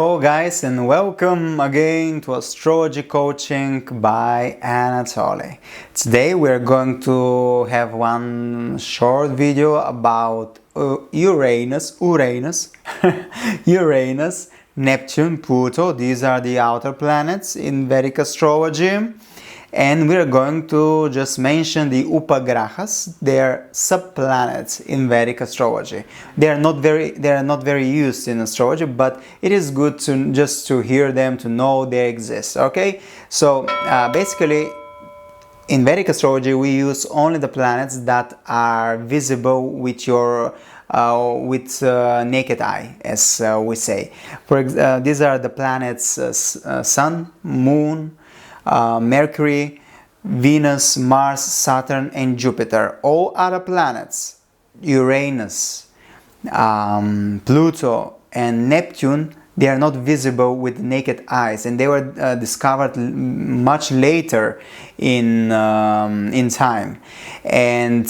Hello guys, and welcome again to Astrology Coaching by Anatoly. Today we're going to have one short video about Uranus, Uranus, Neptune, Pluto. These are the outer planets in Vedic Astrology. And we're going to just mention the Upagrahas. They are subplanets in Vedic astrology. They are not very used in astrology, but it is good to just to hear them, to know they exist. Okay, so basically, in Vedic astrology, we use only the planets that are visible with your naked eye, as we say. These are the planets: Sun, Moon, Mercury, Venus, Mars, Saturn, and Jupiter. All other planets, Uranus, Pluto, and Neptune, they are not visible with naked eyes, and they were discovered much later in time. And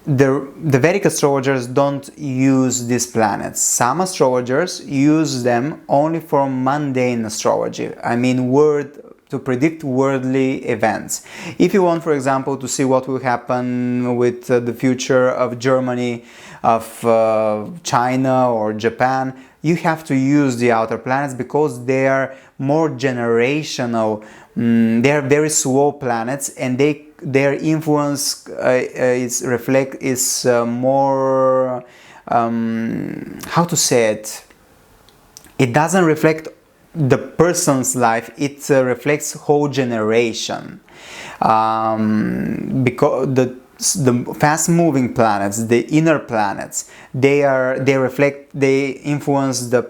the Vedic astrologers don't use these planets. Some astrologers use them only for mundane astrology. I mean, to predict worldly events. If you want, for example, to see what will happen with the future of Germany, of China or Japan, you have to use the outer planets because they are more generational. They are very slow planets, and their influence is more how to say it. It doesn't reflect the person's life, it reflects whole generation, because the fast-moving planets, the inner planets, they influence the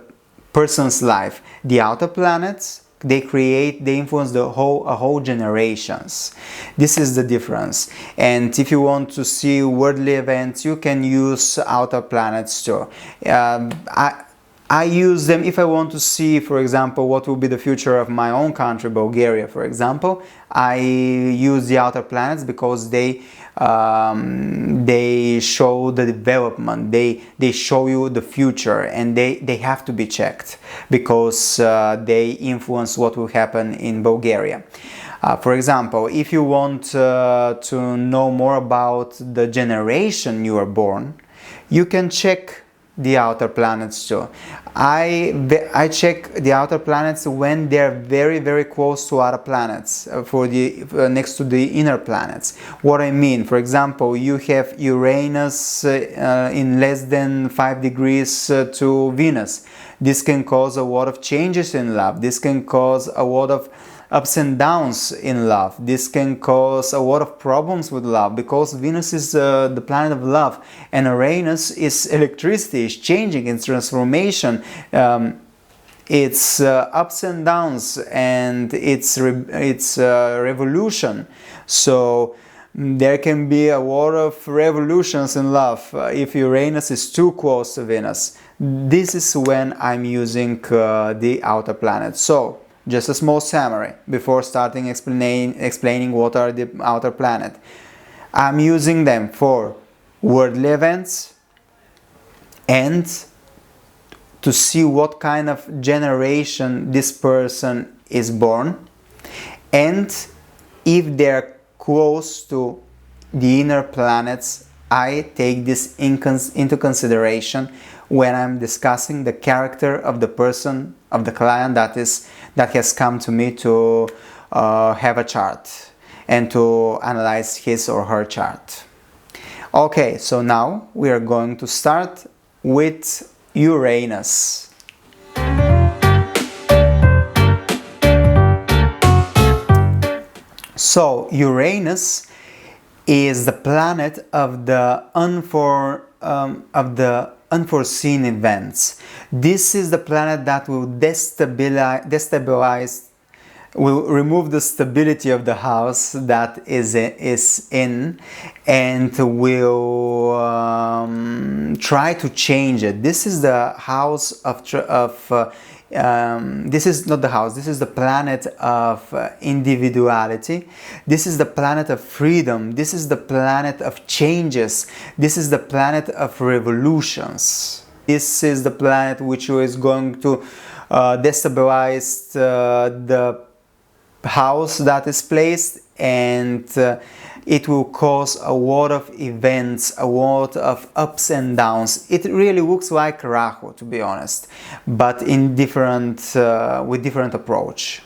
person's life. The outer planets, they influence a whole generations. This is the difference. And if you want to see worldly events, you can use outer planets too. I use them if I want to see, for example, what will be the future of my own country, Bulgaria, for example. I use the outer planets because they show the development, they show you the future, and they have to be checked because they influence what will happen in Bulgaria. For example, if you want to know more about the generation you are born, you can check the outer planets too. I check the outer planets when they're very close to other planets, next to the inner planets. What I mean, for example, you have Uranus in less than 5 degrees to Venus. This can cause a lot of changes in love. This can cause a lot of ups and downs in love. This can cause a lot of problems with love because Venus is the planet of love, and Uranus is electricity, it's changing, it's transformation, it's ups and downs, and it's revolution. So there can be a lot of revolutions in love if Uranus is too close to Venus. This is when I'm using the outer planets. So just a small summary before starting explaining what are the outer planets. I'm using them for worldly events and to see what kind of generation this person is born, and if they're close to the inner planets, I take this into consideration when I'm discussing the character of the person, of the client that has come to me to have a chart and to analyze his or her chart. Okay, so now we are going to start with Uranus. So Uranus is the planet of the unforeseen events. This is the planet that will destabilize, will remove the stability of the house that is in, and will try to change it. This is the house this is not the house, this is the planet of individuality. This is the planet of freedom. This is the planet of changes. This is the planet of revolutions. This is the planet which is going to destabilize the house that is placed, and it will cause a lot of events, a lot of ups and downs. It really looks like Rahu, to be honest, but in different with different approach.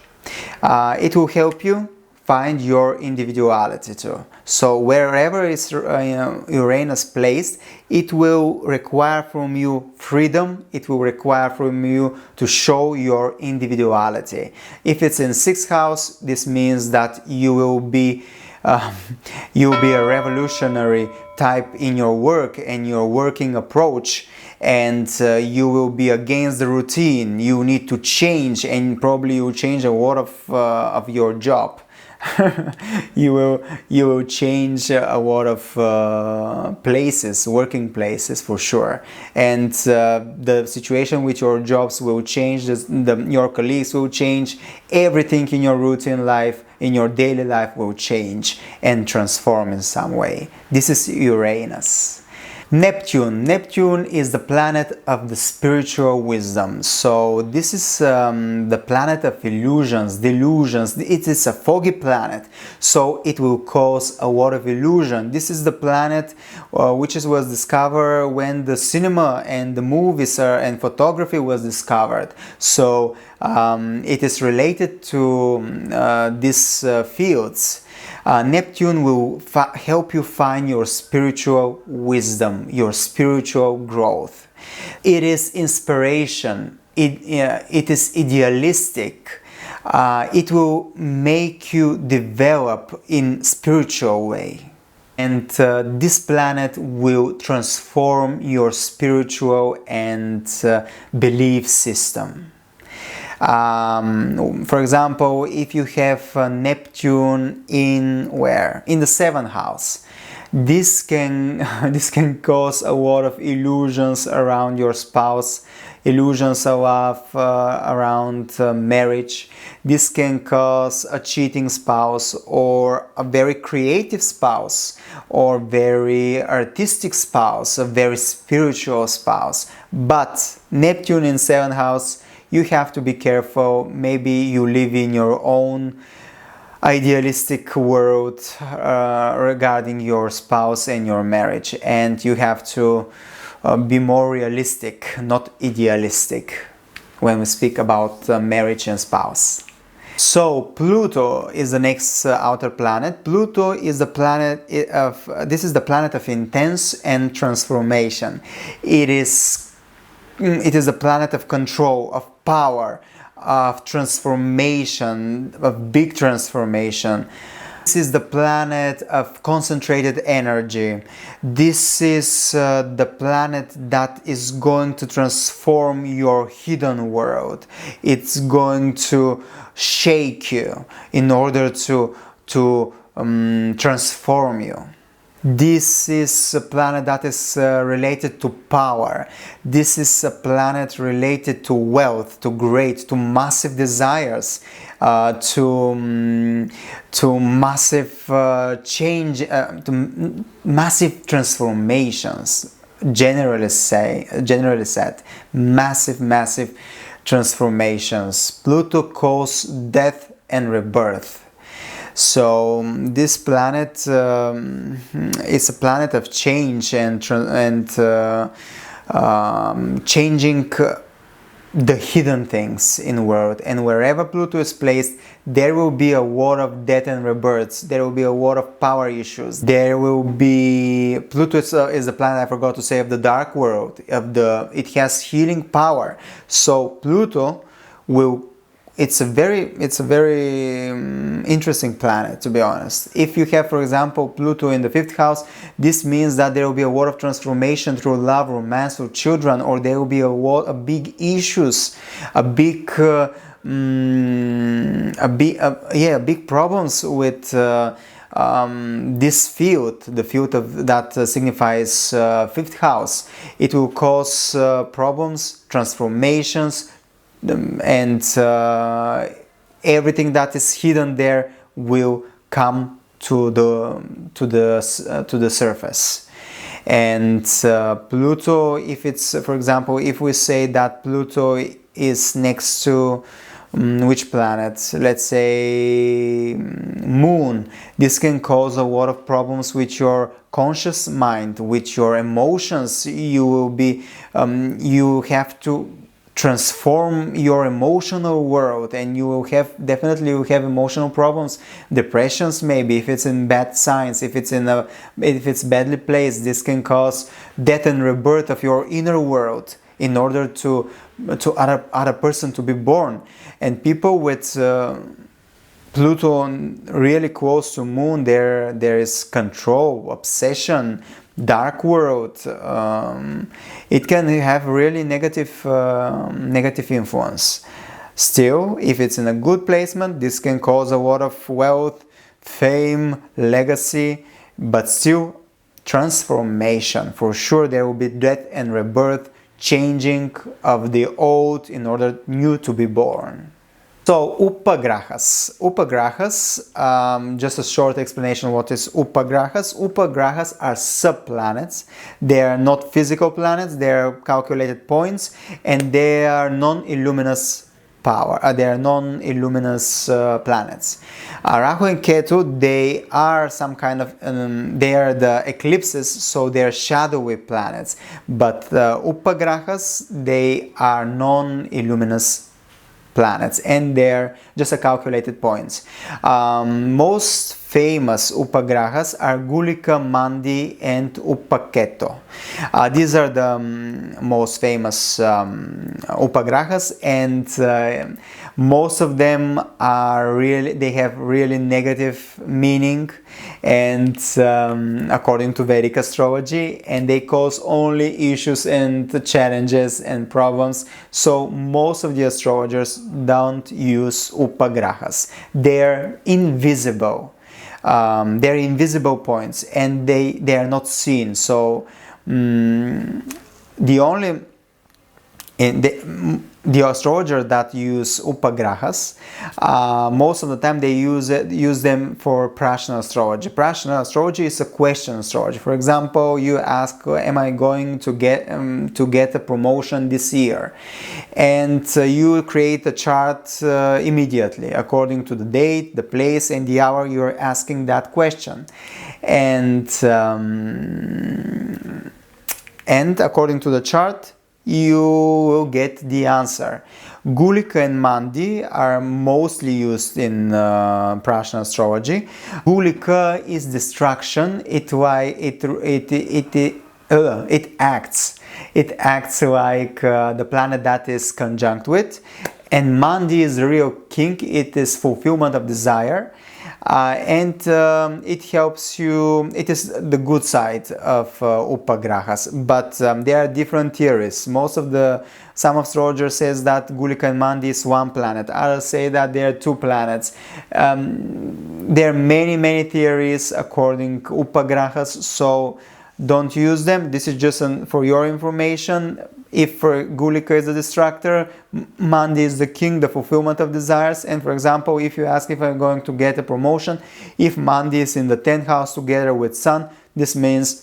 It will help you find your individuality too. So wherever is Uranus placed, it will require from you freedom. It will require from you to show your individuality. If it's in 6th house, this means that you will be a revolutionary type in your work and your working approach, and you will be against the routine. You need to change, and probably you will change a lot of your job. you will change a lot of places, working places for sure, and the situation with your jobs will change. Your colleagues will change. Everything in your routine life, in your daily life, will change and transform in some way. This is Uranus. Neptune is the planet of the spiritual wisdom. So this is the planet of illusions, delusions. It is a foggy planet, so it will cause a lot of illusion. This is the planet which was discovered when the cinema and the movies and photography was discovered. So it is related to these fields. Neptune will help you find your spiritual wisdom, your spiritual growth. It is inspiration. It is idealistic. It will make you develop in spiritual way. And this planet will transform your spiritual and belief system. For example, if you have Neptune in where? In the 7th house, this can cause a lot of illusions around your spouse, illusions around marriage. This can cause a cheating spouse, or a very creative spouse, or very artistic spouse, a very spiritual spouse. But Neptune in 7th house, you have to be careful. Maybe you live in your own idealistic world regarding your spouse and your marriage, and you have to be more realistic, not idealistic, when we speak about marriage and spouse. So Pluto is the next outer planet. Pluto is the planet of the planet of intense and transformation. It is the planet of control, of power, of transformation, of big transformation. This is the planet of concentrated energy. This is the planet that is going to transform your hidden world. It's going to shake you in order to transform you. This is a planet that is related to power. This is a planet related to wealth, to great, to massive desires, to massive change, to massive transformations. Generally said, massive transformations. Pluto causes death and rebirth. So this planet is a planet of change and changing the hidden things in the world. And wherever Pluto is placed, there will be a lot of death and rebirths. There will be a lot of power issues. There will be Pluto is the planet, I forgot to say, of the dark world. It has healing power. So Pluto will. It's a very interesting planet, to be honest. If you have, for example, Pluto in the 5th house, this means that there will be a lot of transformation through love, romance, or children, or there will be a lot of big issues, big problems with this field, the field that signifies 5th house. It will cause problems, transformations, and everything that is hidden there will come to the surface. And Pluto, if it's, for example, if we say that Pluto is next to which planet, let's say Moon, this can cause a lot of problems with your conscious mind, with your emotions. You will be you have to transform your emotional world, and you will have definitely emotional problems, depressions, maybe if it's in bad signs, if it's badly placed. This can cause death and rebirth of your inner world in order to other person to be born. And people with Pluto really close to Moon, there is control, obsession, dark world. It can have really negative influence. Still, if it's in a good placement, this can cause a lot of wealth, fame, legacy, but still transformation. For sure, there will be death and rebirth, changing of the old in order new to be born. So Upagrahas. Upagrahas, just a short explanation what is Upagrahas. Upagrahas are subplanets. They are not physical planets, they are calculated points, and they are non-illuminous power. They are non-illuminous planets. Rahu and Ketu, they are some kind of, they are the eclipses, so they are shadowy planets. But Upagrahas, they are non-illuminous planets, and they're just a calculated points. Most famous Upagrahas are Gulika, Mandi, and Upaketo. These are the most famous Upagrahas, and most of them are they have really negative meaning, and according to Vedic Astrology, and they cause only issues and challenges and problems. So most of the astrologers don't use Upagrahas. They're invisible. They're invisible points, and they are not seen. So the astrologer that use Upagrahas, most of the time they use them for Prashna astrology. Prashna astrology is a question astrology. For example, you ask, am I going to get a promotion this year? And you create a chart immediately according to the date, the place, and the hour you're asking that question. And according to the chart, you will get the answer. Gulika and Mandi are mostly used in Prashna astrology. Gulika is destruction. It acts like the planet that is conjunct with. And Mandi is the real king. It is fulfillment of desire. And it helps you, it is the good side of Upagrahas, but there are different theories. Some astrologers says that Gulika and Mandi is one planet, others say that there are two planets. There are many theories according to Upagrahas, so don't use them. This is just for your information. If Gulika is the destructor, Mandi is the king, the fulfillment of desires. And for example, if you ask if I'm going to get a promotion, if Mandi is in the 10th house together with Sun, this means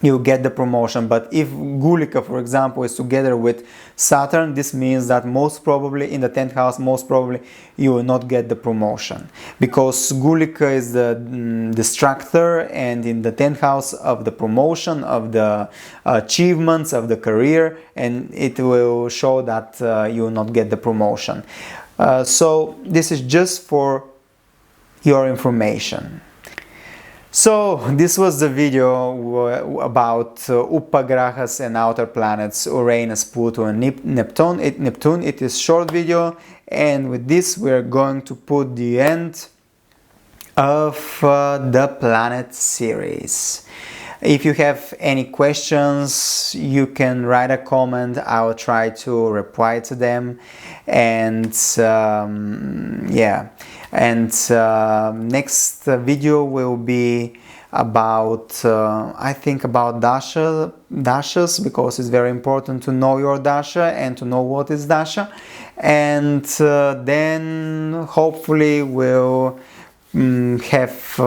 you get the promotion. But if Gulika, for example, is together with Saturn, this means that most probably in the 10th house, most probably you will not get the promotion, because Gulika is the destructor, and in the 10th house of the promotion, of the achievements, of the career, and it will show that you will not get the promotion. So this is just for your information. So this was the video about Upagrahas and outer planets Uranus, Pluto and Neptune. It is short video, and with this we are going to put the end of the planet series. If you have any questions, you can write a comment. I will try to reply to them. And yeah, and next video will be about I think about dashas, because it's very important to know your dasha and to know what is dasha. And then hopefully we'll have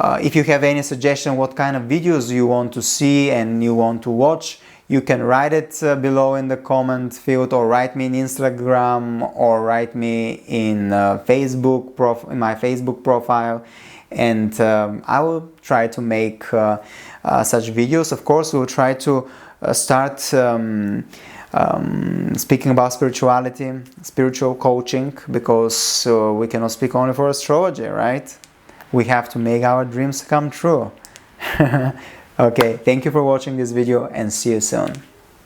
If you have any suggestion what kind of videos you want to see and you want to watch, you can write it below in the comment field, or write me in Instagram, or write me in in my Facebook profile, and I will try to make such videos. Of course, we'll try to start speaking about spirituality, spiritual coaching, because we cannot speak only for astrology, right? We have to make our dreams come true. Okay, thank you for watching this video, and see you soon.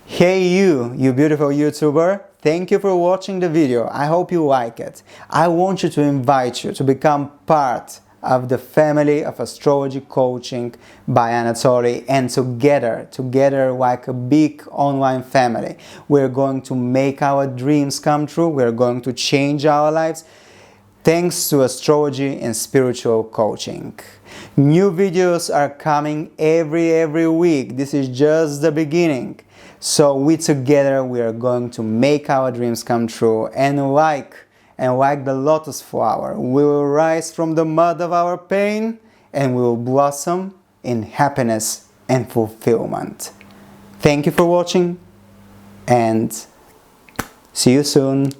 Hey you beautiful YouTuber, thank you for watching the video. I hope you like it. I want you to invite you to become part of the family of astrology coaching by Anatoly, and together like a big online family, we're going to make our dreams come true. We're going to change our lives thanks to astrology and spiritual coaching. New videos are coming every week. This is just the beginning. So we are going to make our dreams come true, and like the lotus flower, we will rise from the mud of our pain, and we will blossom in happiness and fulfillment. Thank you for watching, and see you soon.